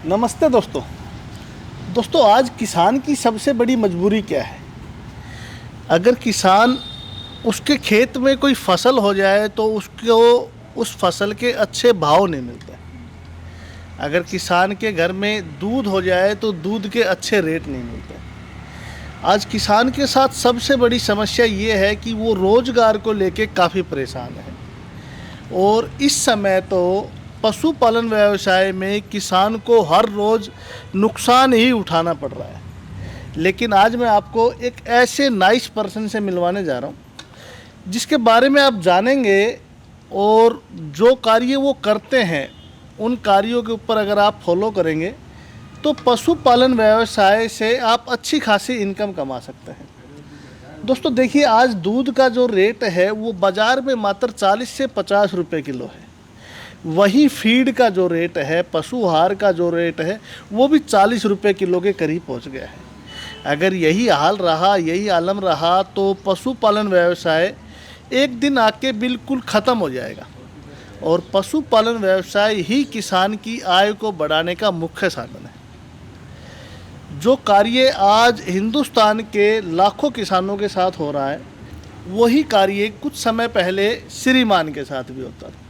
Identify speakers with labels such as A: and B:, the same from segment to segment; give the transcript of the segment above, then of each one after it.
A: नमस्ते दोस्तों। आज किसान की सबसे बड़ी मजबूरी क्या है? अगर किसान उसके खेत में कोई फसल हो जाए तो उसको उस फसल के अच्छे भाव नहीं मिलते। अगर किसान के घर में दूध हो जाए तो दूध के अच्छे रेट नहीं मिलते। आज किसान के साथ सबसे बड़ी समस्या ये है कि वो रोज़गार को लेके काफ़ी परेशान है। और इस समय तो पशुपालन व्यवसाय में किसान को हर रोज़ नुकसान ही उठाना पड़ रहा है। लेकिन आज मैं आपको एक ऐसे नाइस पर्सन से मिलवाने जा रहा हूँ जिसके बारे में आप जानेंगे, और जो कार्य वो करते हैं उन कार्यों के ऊपर अगर आप फॉलो करेंगे तो पशुपालन व्यवसाय से आप अच्छी खासी इनकम कमा सकते हैं। दोस्तों देखिए, आज दूध का जो रेट है वो बाज़ार में मात्र 40 से 50 रुपये किलो है। वहीं फीड का जो रेट है, पशु आहार का जो रेट है, वो भी 40 रुपये किलो के करीब पहुंच गया है। अगर यही हाल रहा, यही आलम रहा तो पशुपालन व्यवसाय एक दिन आके बिल्कुल ख़त्म हो जाएगा। और पशुपालन व्यवसाय ही किसान की आय को बढ़ाने का मुख्य साधन है। जो कार्य आज हिंदुस्तान के लाखों किसानों के साथ हो रहा है, वही कार्य कुछ समय पहले श्रीमान के साथ भी होता था।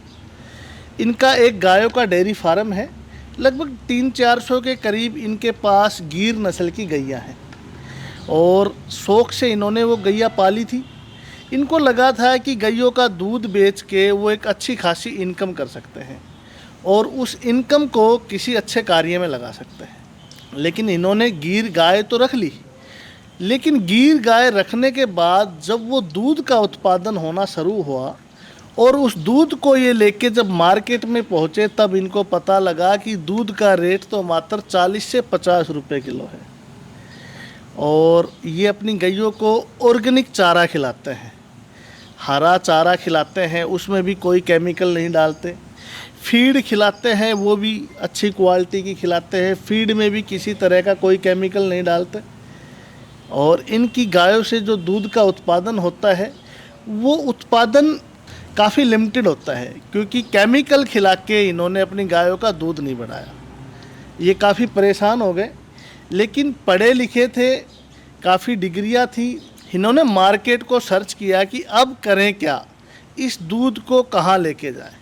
A: इनका एक गायों का डेयरी फार्म है। लगभग 300-400 के करीब इनके पास गिर नस्ल की गैया हैं और शौक़ से इन्होंने वो गैया पाली थी। इनको लगा था कि गैयों का दूध बेच के वो एक अच्छी खासी इनकम कर सकते हैं और उस इनकम को किसी अच्छे कार्य में लगा सकते हैं। लेकिन इन्होंने गिर गाय तो रख ली, लेकिन गिर गाय रखने के बाद जब वो दूध का उत्पादन होना शुरू हुआ और उस दूध को ये लेके जब मार्केट में पहुँचे, तब इनको पता लगा कि दूध का रेट तो मात्र 40 से 50 रुपये किलो है। और ये अपनी गैयों को ऑर्गेनिक चारा खिलाते हैं, हरा चारा खिलाते हैं, उसमें भी कोई केमिकल नहीं डालते। फीड खिलाते हैं, वो भी अच्छी क्वालिटी की खिलाते हैं, फीड में भी किसी तरह का कोई केमिकल नहीं डालते। और इनकी गायों से जो दूध का उत्पादन होता है वो उत्पादन काफ़ी लिमिटेड होता है, क्योंकि केमिकल खिला के इन्होंने अपनी गायों का दूध नहीं बढ़ाया। ये काफ़ी परेशान हो गए, लेकिन पढ़े लिखे थे, काफ़ी डिग्रियां थी। इन्होंने मार्केट को सर्च किया कि अब करें क्या, इस दूध को कहाँ लेके जाएं।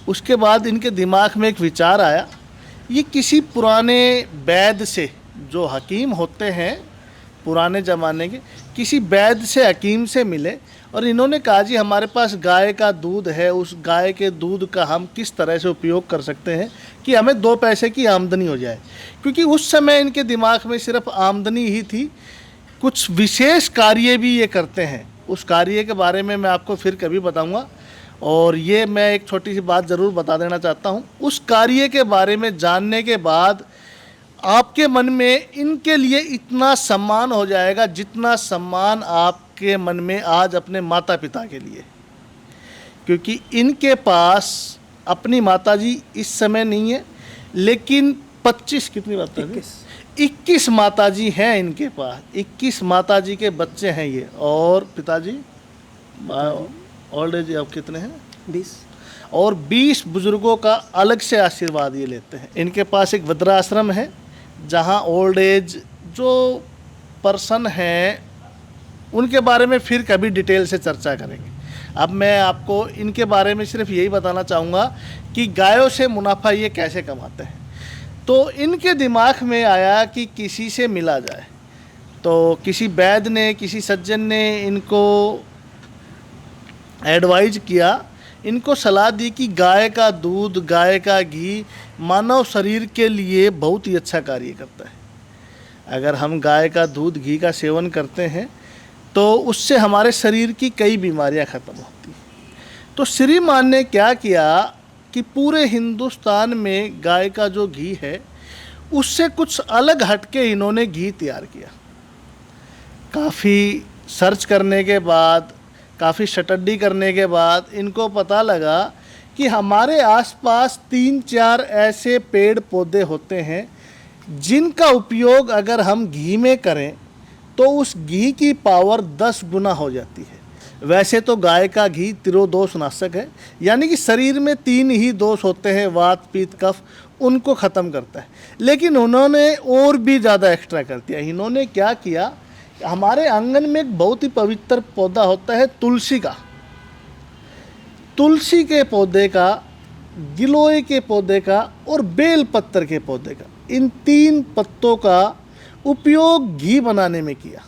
A: उसके बाद इनके दिमाग में एक विचार आया, ये किसी पुराने वैद्य से, जो हकीम होते हैं पुराने ज़माने के, किसी वैद्य से, हकीम से मिले और इन्होंने कहा जी हमारे पास गाय का दूध है, उस गाय के दूध का हम किस तरह से उपयोग कर सकते हैं कि हमें 2 पैसे की आमदनी हो जाए। क्योंकि उस समय इनके दिमाग में सिर्फ आमदनी ही थी, कुछ विशेष कार्य भी ये करते हैं। उस कार्य के बारे में मैं आपको फिर कभी बताऊंगा। और ये मैं एक छोटी सी बात ज़रूर बता देना चाहता हूँ, उस कार्य के बारे में जानने के बाद आपके मन में इनके लिए इतना सम्मान हो जाएगा जितना सम्मान आपके मन में आज अपने माता पिता के लिए। क्योंकि इनके पास अपनी माताजी इस समय नहीं है, लेकिन 25 कितनी माता जी 21 माताजी हैं इनके पास। 21 माताजी के बच्चे हैं ये। और पिताजी ओल्ड एज अब कितने हैं? 20। और 20 बुजुर्गों का अलग से आशीर्वाद ये लेते हैं। इनके पास एक वृद्धाश्रम है जहाँ ओल्ड एज जो पर्सन हैं उनके बारे में फिर कभी डिटेल से चर्चा करेंगे। अब मैं आपको इनके बारे में सिर्फ यही बताना चाहूँगा कि गायों से मुनाफा ये कैसे कमाते हैं। तो इनके दिमाग में आया कि किसी से मिला जाए। तो किसी वैद्य ने, किसी सज्जन ने इनको एडवाइज किया, इनको सलाह दी कि गाय का दूध, गाय का घी मानव शरीर के लिए बहुत ही अच्छा कार्य करता है। अगर हम गाय का दूध, घी का सेवन करते हैं तो उससे हमारे शरीर की कई बीमारियां ख़त्म होती हैं। तो श्रीमान ने क्या किया कि पूरे हिंदुस्तान में गाय का जो घी है उससे कुछ अलग हटके इन्होंने घी तैयार किया। काफ़ी सर्च करने के बाद, काफ़ी स्टडी करने के बाद इनको पता लगा कि हमारे आसपास 3-4 ऐसे पेड़ पौधे होते हैं जिनका उपयोग अगर हम घी में करें तो उस घी की पावर 10 गुना हो जाती है। वैसे तो गाय का घी तिरोदोष नाशक है, यानी कि शरीर में 3 ही दोष होते हैं, वात, पित्त, कफ, उनको ख़त्म करता है। लेकिन उन्होंने और भी ज़्यादा एक्स्ट्रा कर दिया। इन्होंने क्या किया, हमारे आंगन में एक बहुत ही पवित्र पौधा होता है तुलसी का। तुलसी के पौधे का, गिलोय के पौधे का और बेल पत्र के पौधे का, इन 3 पत्तों का उपयोग घी बनाने में किया।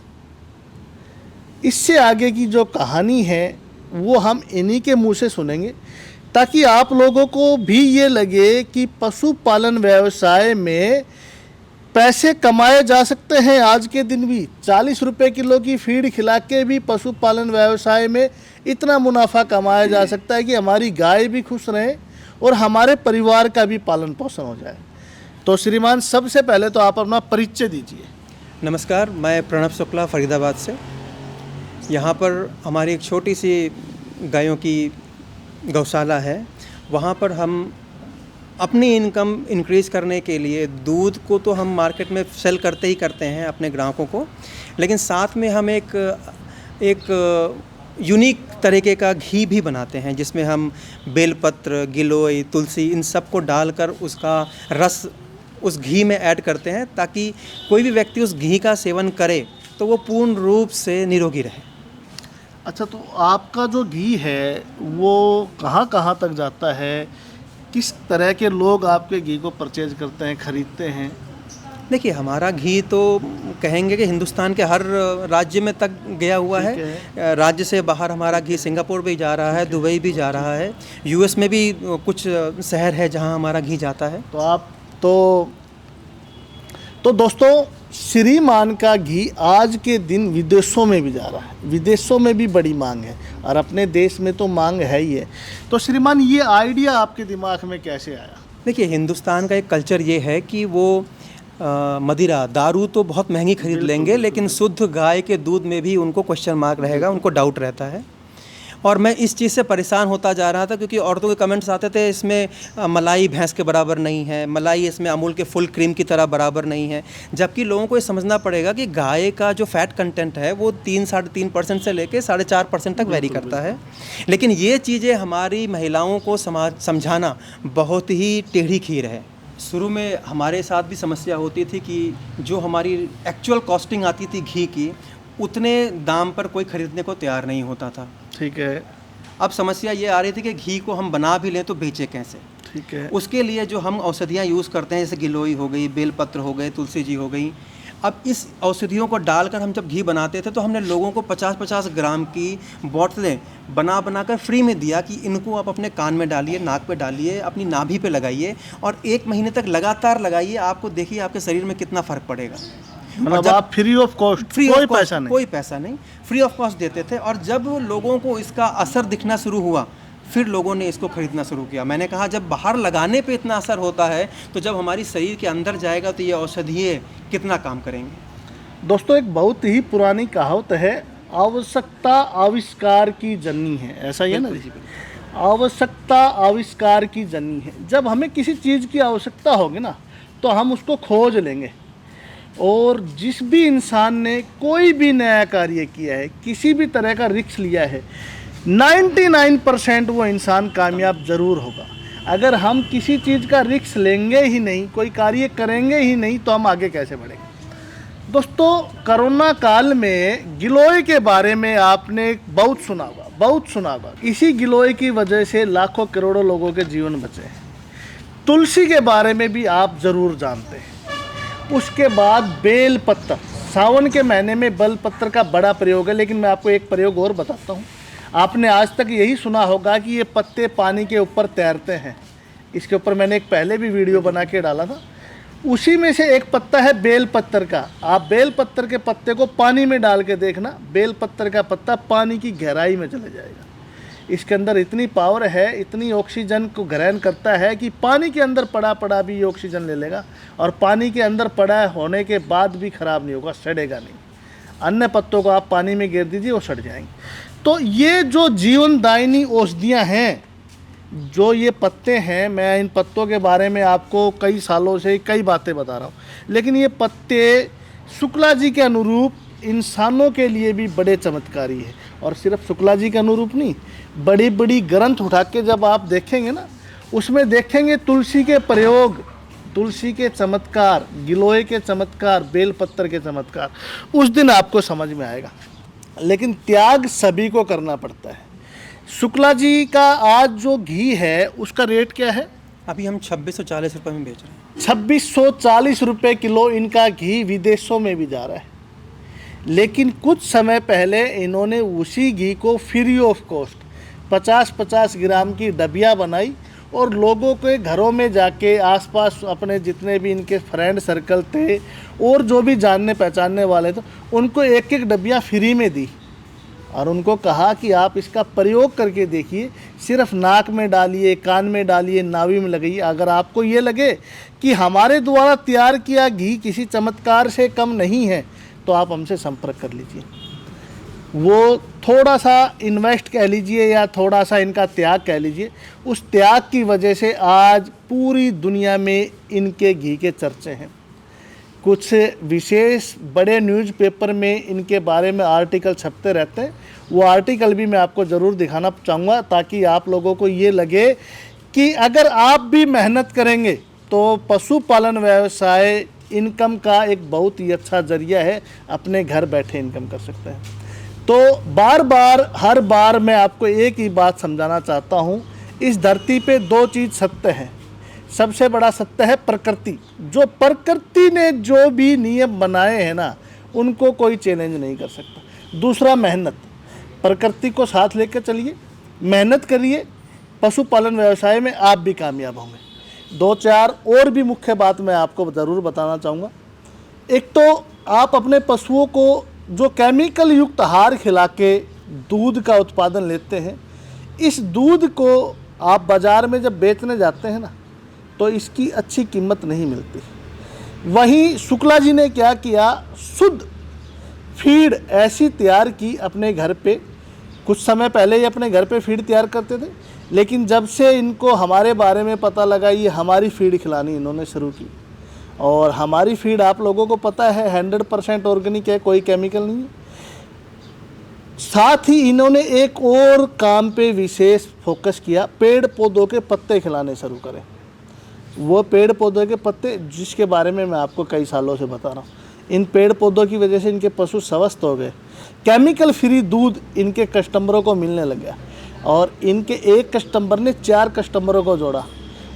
A: इससे आगे की जो कहानी है वो हम इन्हीं के मुंह से सुनेंगे, ताकि आप लोगों को भी ये लगे कि पशुपालन व्यवसाय में पैसे कमाए जा सकते हैं। आज के दिन भी 40 रुपये किलो की फीड खिला के भी पशुपालन व्यवसाय में इतना मुनाफा कमाया जा सकता है कि हमारी गाय भी खुश रहे और हमारे परिवार का भी पालन पोषण हो जाए। तो श्रीमान, सबसे पहले तो आप अपना परिचय दीजिए।
B: नमस्कार, मैं प्रणव शुक्ला फरीदाबाद से। यहाँ पर हमारी एक छोटी सी गायों की गौशाला है। वहाँ पर हम अपनी इनकम इंक्रीज़ करने के लिए दूध को तो हम मार्केट में सेल करते ही करते हैं अपने ग्राहकों को, लेकिन साथ में हम एक यूनिक तरीके का घी भी बनाते हैं, जिसमें हम बेलपत्र, गिलोय, तुलसी इन सब को डालकर उसका रस उस घी में ऐड करते हैं, ताकि कोई भी व्यक्ति उस घी का सेवन करे तो वो पूर्ण रूप से निरोगी रहे।
A: अच्छा, तो आपका जो घी है वो कहाँ कहाँ तक जाता है? किस तरह के लोग आपके घी को परचेज करते हैं, ख़रीदते हैं?
B: देखिए, हमारा घी तो कहेंगे कि हिंदुस्तान के हर राज्य में तक गया हुआ है। राज्य से बाहर हमारा घी सिंगापुर भी जा रहा है, दुबई भी जा रहा है, यूएस में भी कुछ शहर है जहां हमारा घी जाता है।
A: तो आप तो दोस्तों, श्रीमान का घी आज के दिन विदेशों में भी जा रहा है। विदेशों में भी बड़ी मांग है और अपने देश में तो मांग है ही है। तो श्रीमान, ये आइडिया आपके दिमाग में कैसे आया?
B: देखिए, हिंदुस्तान का एक कल्चर ये है कि वो मदिरा, दारू तो बहुत महंगी खरीद लेंगे, लेकिन शुद्ध गाय के दूध में भी उनको क्वेश्चन मार्क रहेगा, उनको डाउट रहता है। और मैं इस चीज़ से परेशान होता जा रहा था, क्योंकि औरतों के कमेंट्स आते थे, इसमें मलाई भैंस के बराबर नहीं है, मलाई इसमें अमूल के फुल क्रीम की तरह बराबर नहीं है। जबकि लोगों को ये समझना पड़ेगा कि गाय का जो फैट कंटेंट है वो 3-3.5% से लेकर 4.5% तक वेरी करता है। लेकिन ये चीज़ें हमारी महिलाओं को समझाना बहुत ही टेढ़ी खीर है। शुरू में हमारे साथ भी समस्या होती थी कि जो हमारी एक्चुअल कॉस्टिंग आती थी घी की, उतने दाम पर कोई ख़रीदने को तैयार नहीं होता था।
A: ठीक है।
B: अब समस्या ये आ रही थी कि घी को हम बना भी लें तो बेचें कैसे।
A: ठीक है।
B: उसके लिए जो हम औषधियाँ यूज़ करते हैं, जैसे गिलोय हो गई, बेलपत्र हो गए, तुलसी जी हो गई, अब इस औषधियों को डालकर हम जब घी बनाते थे तो हमने लोगों को 50-50 ग्राम की बोतलें बना कर फ्री में दिया कि इनको आप अपने कान में डालिए, नाक पे डालिए, अपनी नाभि पे लगाइए और 1 महीने तक लगातार लगाइए। आपको देखिए आपके शरीर में कितना फ़र्क पड़ेगा।
A: मतलब आप फ्री ऑफ कॉस्ट, कोई पैसा नहीं,
B: फ्री ऑफ कॉस्ट देते थे। और जब लोगों को इसका असर दिखना शुरू हुआ, फिर लोगों ने इसको खरीदना शुरू किया। मैंने कहा, जब बाहर लगाने पे इतना असर होता है तो जब हमारी शरीर के अंदर जाएगा तो ये औषधियाँ कितना काम करेंगे।
A: दोस्तों, एक बहुत ही पुरानी कहावत है, आवश्यकता आविष्कार की जननी है। ऐसा ही है ना जी? आवश्यकता आविष्कार की जननी है। जब हमें किसी चीज़ की आवश्यकता होगी ना, तो हम उसको खोज लेंगे। और जिस भी इंसान ने कोई भी नया कार्य किया है, किसी भी तरह का रिस्क लिया है, 99% वो इंसान कामयाब ज़रूर होगा। अगर हम किसी चीज़ का रिस्क लेंगे ही नहीं, कोई कार्य करेंगे ही नहीं, तो हम आगे कैसे बढ़ेंगे? दोस्तों, कोरोना काल में गिलोय के बारे में आपने बहुत सुना होगा। इसी गिलोय की वजह से लाखों करोड़ों लोगों के जीवन बचे हैं। तुलसी के बारे में भी आप ज़रूर जानते हैं। उसके बाद बेल पत्र, सावन के महीने में बेल पत्र का बड़ा प्रयोग है। लेकिन मैं आपको एक प्रयोग और बताता हूँ। आपने आज तक यही सुना होगा कि ये पत्ते पानी के ऊपर तैरते हैं। इसके ऊपर मैंने एक पहले भी वीडियो बना के डाला था। उसी में से एक पत्ता है बेल पत्र का। आप बेल पत्र के पत्ते को पानी में डाल के देखना, बेल पत्र का पत्ता पानी की गहराई में चले जाएगा। इसके अंदर इतनी पावर है, इतनी ऑक्सीजन को ग्रहण करता है कि पानी के अंदर पड़ा भी ऑक्सीजन ले लेगा और पानी के अंदर पड़ा होने के बाद भी ख़राब नहीं होगा, सड़ेगा नहीं। अन्य पत्तों को आप पानी में गिर दीजिए, वो सड़ जाएंगे। तो ये जो जीवनदायिनी औषधियाँ हैं, जो ये पत्ते हैं, मैं इन पत्तों के बारे में आपको कई सालों से कई बातें बता रहा हूँ, लेकिन ये पत्ते शुक्ला जी के अनुरूप इंसानों के लिए भी बड़े चमत्कारी है। और सिर्फ शुक्ला जी के अनुरूप नहीं, बड़ी बड़ी ग्रंथ उठा के जब आप देखेंगे ना, उसमें देखेंगे तुलसी के प्रयोग तुलसी के चमत्कार, गिलोय के चमत्कार, बेलपत्र के चमत्कार उस दिन आपको समझ में आएगा। लेकिन त्याग सभी को करना पड़ता है। शुक्ला जी का आज जो घी है उसका रेट क्या है?
B: अभी हम 2640 रुपये में बेच रहे हैं।
A: 2640 रुपये किलो इनका घी विदेशों में भी जा रहा है। लेकिन कुछ समय पहले इन्होंने उसी घी को फ्री ऑफ कॉस्ट 50-50 ग्राम की डबिया बनाई और लोगों के घरों में जाके आसपास अपने जितने भी इनके फ्रेंड सर्कल थे और जो भी जानने पहचानने वाले थे उनको एक एक डबिया फ्री में दी और उनको कहा कि आप इसका प्रयोग करके देखिए, सिर्फ नाक में डालिए, कान में डालिए, नाभि में लगाइए। अगर आपको ये लगे कि हमारे द्वारा तैयार किया घी किसी चमत्कार से कम नहीं है तो आप हमसे संपर्क कर लीजिए। वो थोड़ा सा इन्वेस्ट कह लीजिए या थोड़ा सा इनका त्याग कह लीजिए, उस त्याग की वजह से आज पूरी दुनिया में इनके घी के चर्चे हैं। कुछ विशेष बड़े न्यूज़पेपर में इनके बारे में आर्टिकल छपते रहते हैं, वो आर्टिकल भी मैं आपको ज़रूर दिखाना चाहूँगा ताकि आप लोगों को ये लगे कि अगर आप भी मेहनत करेंगे तो पशुपालन व्यवसाय इनकम का एक बहुत ही अच्छा ज़रिया है, अपने घर बैठे इनकम कर सकते हैं। तो हर बार मैं आपको एक ही बात समझाना चाहता हूँ, इस धरती पे दो चीज़ सत्य है। सबसे बड़ा सत्य है प्रकृति। जो प्रकृति ने जो भी नियम बनाए हैं ना, उनको कोई चैलेंज नहीं कर सकता। दूसरा मेहनत, प्रकृति को साथ लेकर चलिए, मेहनत करिए, पशुपालन व्यवसाय में आप भी कामयाब होंगे। 2-4 और भी मुख्य बात मैं आपको ज़रूर बताना चाहूँगा। एक तो आप अपने पशुओं को जो केमिकल युक्त आहार खिला के दूध का उत्पादन लेते हैं, इस दूध को आप बाज़ार में जब बेचने जाते हैं ना तो इसकी अच्छी कीमत नहीं मिलती। वहीं शुक्ला जी ने क्या किया, शुद्ध फीड ऐसी तैयार की अपने घर पे। कुछ समय पहले ही अपने घर पे फीड तैयार करते थे, लेकिन जब से इनको हमारे बारे में पता लगा, ये हमारी फीड खिलानी इन्होंने शुरू की। और हमारी फीड आप लोगों को पता है 100% ऑर्गेनिक है, कोई केमिकल नहीं है। साथ ही इन्होंने एक और काम पे विशेष फोकस किया, पेड़ पौधों के पत्ते खिलाने शुरू करें। वो पेड़ पौधों के पत्ते जिसके बारे में मैं आपको कई सालों से बता रहा हूँ, इन पेड़ पौधों की वजह से इनके पशु स्वस्थ हो गए। केमिकल फ्री दूध इनके कस्टमरों को मिलने लग गया और इनके एक कस्टमर ने 4 कस्टमरों को जोड़ा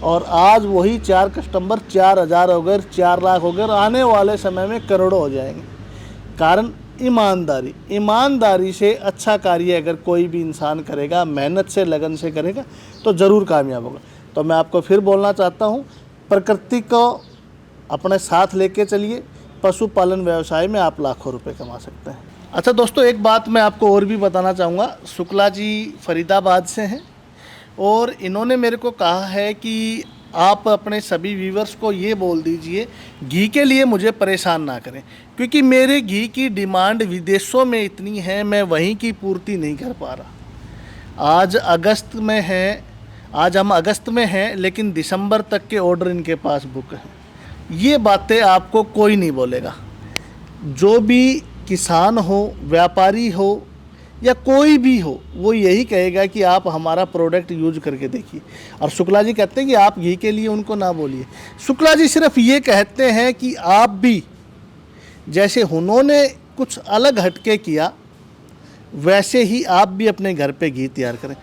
A: और आज वही 4 कस्टमर 4000 हो गए, 4 लाख हो गए और आने वाले समय में करोड़ों हो जाएंगे। कारण ईमानदारी से अच्छा कार्य अगर कोई भी इंसान करेगा, मेहनत से, लगन से करेगा तो ज़रूर कामयाब होगा। तो मैं आपको फिर बोलना चाहता हूँ, प्रकृति को अपने साथ लेके चलिए, पशुपालन व्यवसाय में आप लाखों रुपए कमा सकते हैं। अच्छा दोस्तों, एक बात मैं आपको और भी बताना चाहूँगा। शुक्ला जी फरीदाबाद से हैं और इन्होंने मेरे को कहा है कि आप अपने सभी व्यूवर्स को ये बोल दीजिए, घी के लिए मुझे परेशान ना करें, क्योंकि मेरे घी की डिमांड विदेशों में इतनी है, मैं वहीं की पूर्ति नहीं कर पा रहा। आज हम अगस्त में हैं, लेकिन दिसंबर तक के ऑर्डर इनके पास बुक हैं। ये बातें आपको कोई नहीं बोलेगा। जो भी किसान हो, व्यापारी हो या कोई भी हो, वो यही कहेगा कि आप हमारा प्रोडक्ट यूज करके देखिए। और शुक्ला जी कहते हैं कि आप घी के लिए उनको ना बोलिए। शुक्ला जी सिर्फ ये कहते हैं कि आप भी जैसे उन्होंने कुछ अलग हटके किया, वैसे ही आप भी अपने घर पे घी तैयार करें।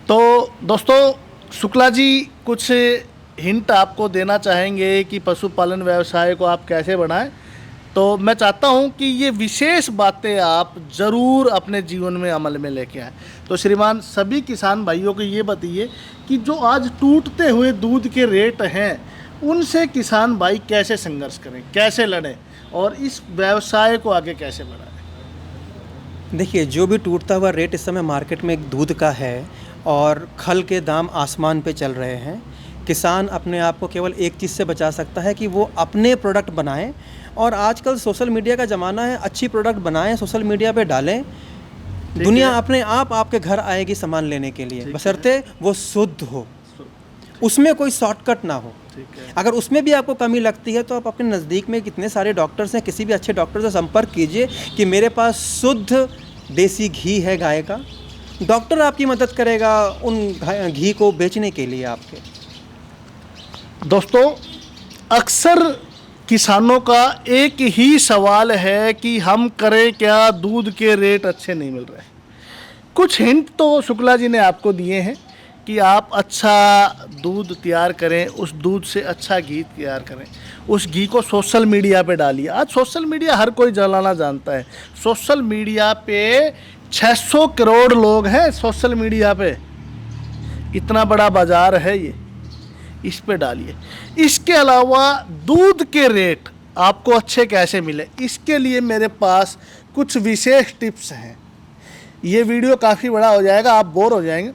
A: तो दोस्तों, शुक्ला जी कुछ हिंट आपको देना चाहेंगे कि पशुपालन व्यवसाय को आप कैसे बढ़ाएं। तो मैं चाहता हूं कि ये विशेष बातें आप ज़रूर अपने जीवन में अमल में लेके आएँ। तो श्रीमान, सभी किसान भाइयों को ये बताइए कि जो आज टूटते हुए दूध के रेट हैं, उनसे किसान भाई कैसे संघर्ष करें, कैसे लड़ें और इस व्यवसाय को आगे कैसे बढ़ाएं।
B: देखिए, जो भी टूटता हुआ रेट इस समय मार्केट में दूध का है और खल के दाम आसमान पे चल रहे हैं, किसान अपने आप को केवल एक चीज़ से बचा सकता है कि वो अपने प्रोडक्ट बनाएं। और आजकल सोशल मीडिया का ज़माना है, अच्छी प्रोडक्ट बनाएं, सोशल मीडिया पे डालें, दुनिया अपने आप आपके घर आएगी सामान लेने के लिए, बशर्ते वो शुद्ध हो, उसमें कोई शॉर्टकट ना हो। अगर उसमें भी आपको कमी लगती है तो आप अपने नज़दीक में कितने सारे डॉक्टर्स हैं, किसी भी अच्छे डॉक्टर से संपर्क कीजिए कि मेरे पास शुद्ध देसी घी है गाय का। डॉक्टर आपकी मदद करेगा उन घी को बेचने के लिए आपके।
A: दोस्तों, अक्सर किसानों का एक ही सवाल है कि हम करें क्या, दूध के रेट अच्छे नहीं मिल रहे। कुछ हिंट तो शुक्ला जी ने आपको दिए हैं कि आप अच्छा दूध तैयार करें, उस दूध से अच्छा घी तैयार करें, उस घी को सोशल मीडिया पे डालिए। आज सोशल मीडिया हर कोई चलाना जानता है। सोशल मीडिया पे 600 करोड़ लोग हैं सोशल मीडिया पे, इतना बड़ा बाजार है ये, इस पे डालिए। इसके अलावा दूध के रेट आपको अच्छे कैसे मिले, इसके लिए मेरे पास कुछ विशेष टिप्स हैं। ये वीडियो काफ़ी बड़ा हो जाएगा, आप बोर हो जाएंगे।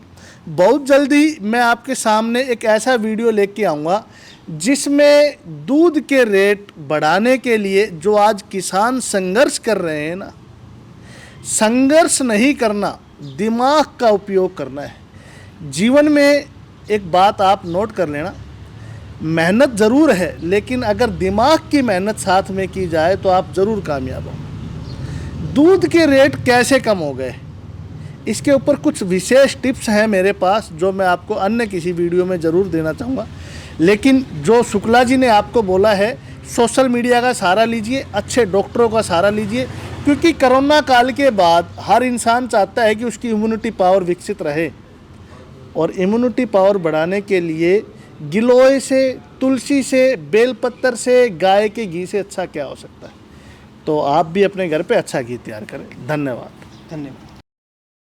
A: बहुत जल्दी मैं आपके सामने एक ऐसा वीडियो लेके आऊँगा जिसमें दूध के रेट बढ़ाने के लिए जो आज किसान संघर्ष कर रहे हैं ना, संघर्ष नहीं करना, दिमाग का उपयोग करना है। जीवन में एक बात आप नोट कर लेना, मेहनत ज़रूर है लेकिन अगर दिमाग की मेहनत साथ में की जाए तो आप ज़रूर कामयाब होंगे। दूध के रेट कैसे कम हो गए, इसके ऊपर कुछ विशेष टिप्स हैं मेरे पास जो मैं आपको अन्य किसी वीडियो में ज़रूर देना चाहूँगा। लेकिन जो शुक्ला जी ने आपको बोला है, सोशल मीडिया का सहारा लीजिए, अच्छे डॉक्टरों का सहारा लीजिए, क्योंकि कोरोना काल के बाद हर इंसान चाहता है कि उसकी इम्यूनिटी पावर विकसित रहे, और इम्यूनिटी पावर बढ़ाने के लिए गिलोय से, तुलसी से, बेलपत्र से, गाय के घी से अच्छा क्या हो सकता है। तो आप भी अपने घर पे अच्छा घी तैयार करें। धन्यवाद।
B: धन्यवाद।